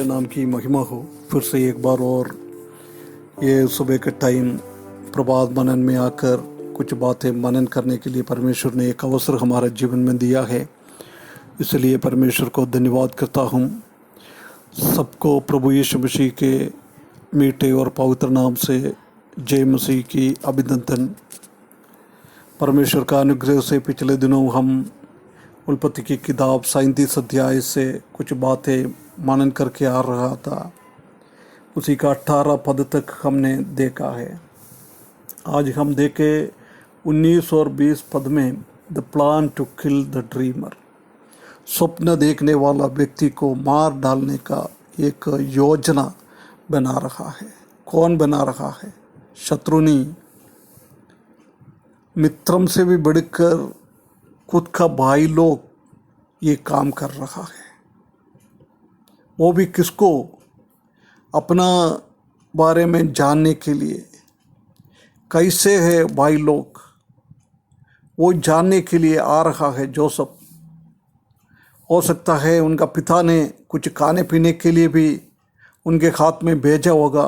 नाम की महिमा हो। फिर से एक बार और ये सुबह के टाइम प्रभात मनन में आकर कुछ बातें मनन करने के लिए परमेश्वर ने एक अवसर हमारे जीवन में दिया है, इसलिए परमेश्वर को धन्यवाद करता हूँ। सबको प्रभु यीशु मसीह के मीठे और पवित्र नाम से जय मसीह की अभिनंदन। परमेश्वर का अनुग्रह से पिछले दिनों हम उत्पत्ति की किताब 37 अध्याय से कुछ बातें मनन करके आ रहा था। उसी का 18 पद तक हमने देखा है। आज हम देखे 19 और 20 पद में the plan to kill the dreamer, स्वप्न देखने वाला व्यक्ति को मार डालने का एक योजना बना रहा है। कौन बना रहा है? शत्रु नहीं, मित्रम से भी बढ़कर खुद का भाई लोग ये काम कर रहा है। वो भी किसको? अपना बारे में जानने के लिए। कैसे है भाई लोग, वो जानने के लिए आ रहा है जोसेफ। हो सकता है उनका पिता ने कुछ खाने पीने के लिए भी उनके हाथ में भेजा होगा,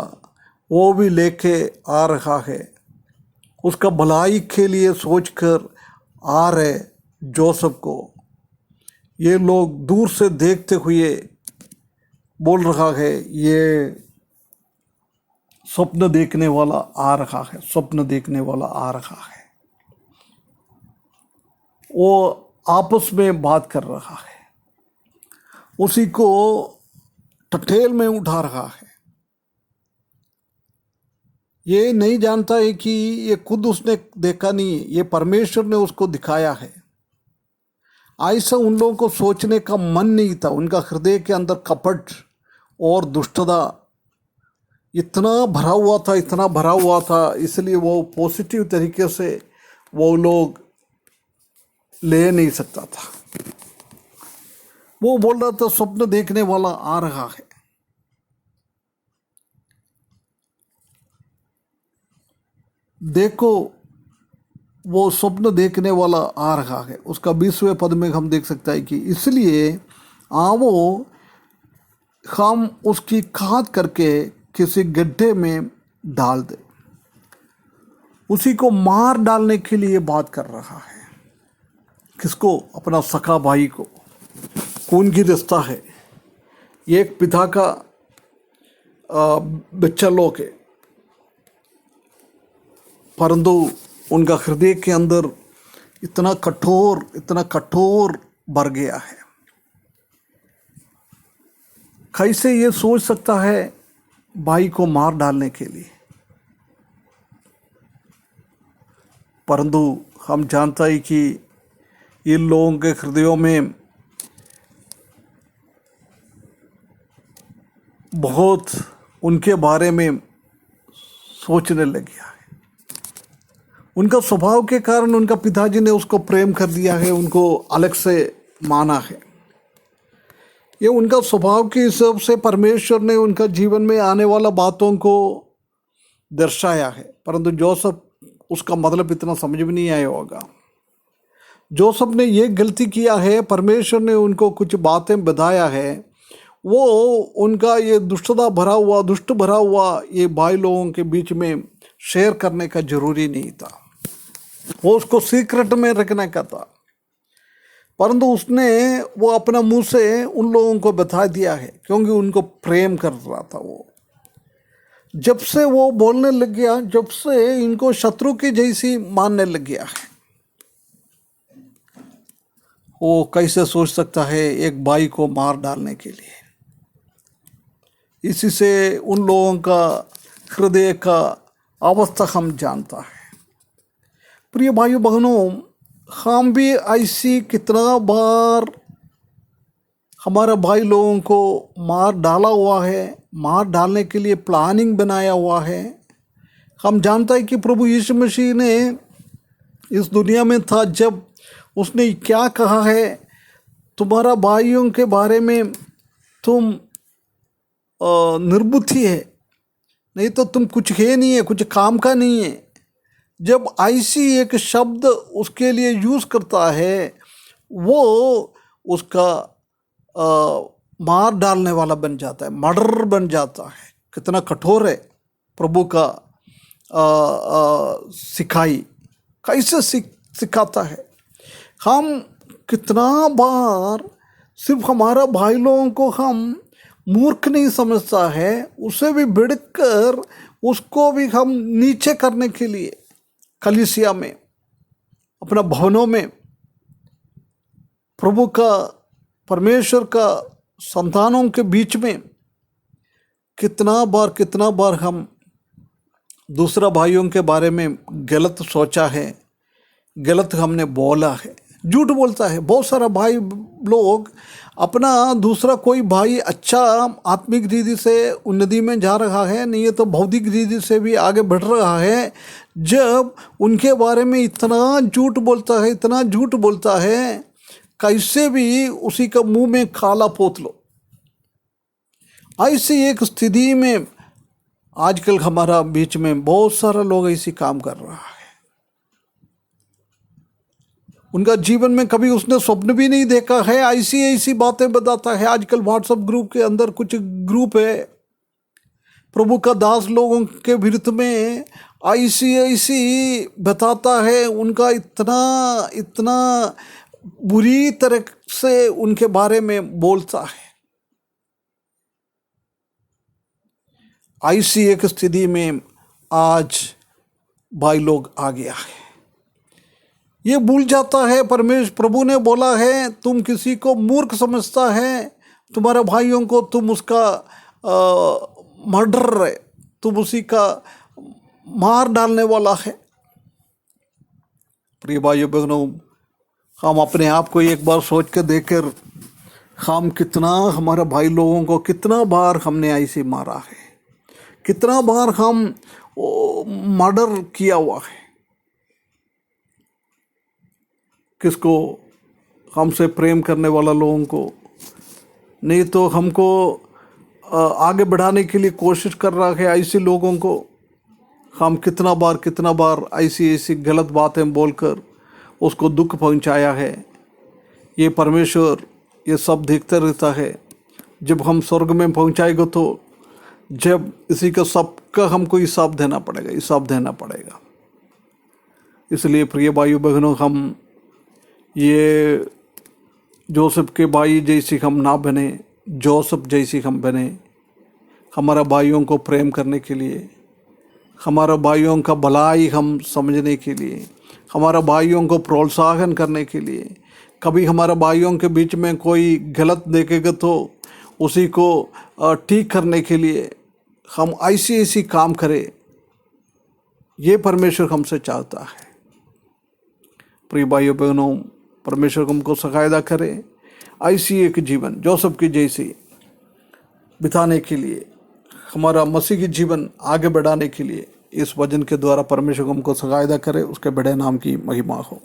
वो भी लेके आ रहा है। उसका भलाई के लिए सोचकर आ रहे जोसेफ को। ये लोग दूर से देखते हुए बोल रहा है, ये स्वप्न देखने वाला आ रहा है, स्वप्न देखने वाला आ रहा है। वो आपस में बात कर रहा है, उसी को टटेल में उठा रहा है। ये नहीं जानता है कि ये खुद उसने देखा नहीं है, ये परमेश्वर ने उसको दिखाया है। ऐसा उन लोगों को सोचने का मन नहीं था। उनका हृदय के अंदर कपट और दुष्टता इतना भरा हुआ था, इतना भरा हुआ था, इसलिए वो पॉजिटिव तरीके से वो लोग ले नहीं सकता था। वो बोल रहा था स्वप्न देखने वाला आ रहा है। देखो, वो स्वप्न देखने वाला आ रहा है। उसका 20वें पद में हम देख सकते हैं कि इसलिए आवो हम उसकी खाद करके किसी गड्ढे में डाल दे। उसी को मार डालने के लिए बात कर रहा है। किसको? अपना सखा भाई को। खून की रिश्ता है, एक पिता का बच्चा लोग है, परंतु उनका हृदय के अंदर इतना कठोर भर गया है। कैसे ये सोच सकता है भाई को मार डालने के लिए? परंतु हम जानता है कि इन लोगों के हृदयों में बहुत उनके बारे में सोचने लग गया है। उनका स्वभाव के कारण उनका पिताजी ने उसको प्रेम कर दिया है, उनको अलग से माना है। ये उनका स्वभाव के हिसाब से परमेश्वर ने उनका जीवन में आने वाला बातों को दर्शाया है। परंतु जोसेफ उसका मतलब इतना समझ में नहीं आया होगा। जोसेफ ने ये गलती किया है, परमेश्वर ने उनको कुछ बातें बताया है, वो उनका ये दुष्ट भरा हुआ ये भाई लोगों के बीच में शेयर करने का जरूरी नहीं था। वो उसको सीक्रेट में रखने का था, परंतु उसने वो अपना मुंह से उन लोगों को बता दिया है, क्योंकि उनको प्रेम कर रहा था। वो जब से वो बोलने लग गया, जब से इनको शत्रु की जैसी मानने लग गया है। वो कैसे सोच सकता है एक भाई को मार डालने के लिए? इसी से उन लोगों का हृदय का अवस्था हम जानता है। प्रिय भाइयों बहनों, हम भी ऐसी कितना बार हमारे भाई लोगों को मार डाला हुआ है, मार डालने के लिए प्लानिंग बनाया हुआ है। हम जानता है कि प्रभु यीशु मसीह ने इस दुनिया में था जब उसने क्या कहा है, तुम्हारा भाइयों के बारे में तुम निर्बुद्धि है, नहीं तो तुम कुछ है नहीं है, कुछ काम का नहीं है। जब ऐसी एक शब्द उसके लिए यूज़ करता है, वो उसका मार डालने वाला बन जाता है, मर्डर बन जाता है। कितना कठोर है प्रभु का सिखाई, कैसे सिखाता है। हम कितना बार सिर्फ हमारा भाई लोगों को हम मूर्ख नहीं समझता है, उसे भी बढ़कर उसको भी हम नीचे करने के लिए कलीसिया में, अपना भवनों में प्रभु का, परमेश्वर का संतानों के बीच में कितना बार हम दूसरा भाइयों के बारे में गलत सोचा है, गलत हमने बोला है, झूठ बोलता है। बहुत सारा भाई लोग अपना दूसरा कोई भाई अच्छा आत्मिक रीति से उन्नति में जा रहा है, नहीं है तो भौतिक रीति से भी आगे बढ़ रहा है, जब उनके बारे में इतना झूठ बोलता है, कैसे भी उसी का मुंह में काला पोत लो। ऐसी एक स्थिति में आजकल हमारा बीच में बहुत सारा लोग ऐसी काम कर रहा है। उनका जीवन में कभी उसने स्वप्न भी नहीं देखा है, ऐसी बातें बताता है। आजकल व्हाट्सएप ग्रुप के अंदर कुछ ग्रुप है प्रभु का दास लोगों के विरुद्ध में, ऐसी बताता है। उनका इतना बुरी तरह से उनके बारे में बोलता है। ऐसी एक स्थिति में आज भाई लोग आ गया है। ये भूल जाता है, प्रभु ने बोला है तुम किसी को मूर्ख समझता है, तुम्हारे भाइयों को तुम उसका मर्डर है, तुम उसी का मार डालने वाला है। प्रिय भाइयों बहनों, हम अपने आप को एक बार सोच कर देखकर, हम कितना, हमारे भाई लोगों को कितना बार हमने ऐसे मारा है, कितना बार हम मर्डर किया हुआ है। किसको? हमसे प्रेम करने वाला लोगों को, नहीं तो हमको आगे बढ़ाने के लिए कोशिश कर रहा है ऐसे लोगों को हम कितना बार ऐसी गलत बातें बोलकर उसको दुख पहुंचाया है। ये परमेश्वर ये सब देखता रहता है। जब हम स्वर्ग में पहुंचाएगा तो जब इसी का सबका हमको हिसाब देना पड़ेगा। इसलिए प्रिय भाइयों बहनों, हम ये जोसेफ के भाई जैसे हम ना बने, जोसेफ जैसे हम बने। हमारा भाइयों को प्रेम करने के लिए, हमारा भाइयों का भलाई हम समझने के लिए, हमारा भाइयों को प्रोत्साहन करने के लिए, कभी हमारा भाइयों के बीच में कोई गलत देखेगा तो उसी को ठीक करने के लिए हम ऐसी काम करें। ये परमेश्वर हमसे चाहता है। प्रिय भाइयों बहनों, परमेश्वर हमको सहायता करे ऐसी एक जीवन जोसेफ की जैसी बिताने के लिए, हमारा मसीह की जीवन आगे बढ़ाने के लिए इस वचन के द्वारा परमेश्वर हमको सहायता करे। उसके बड़े नाम की महिमा हो।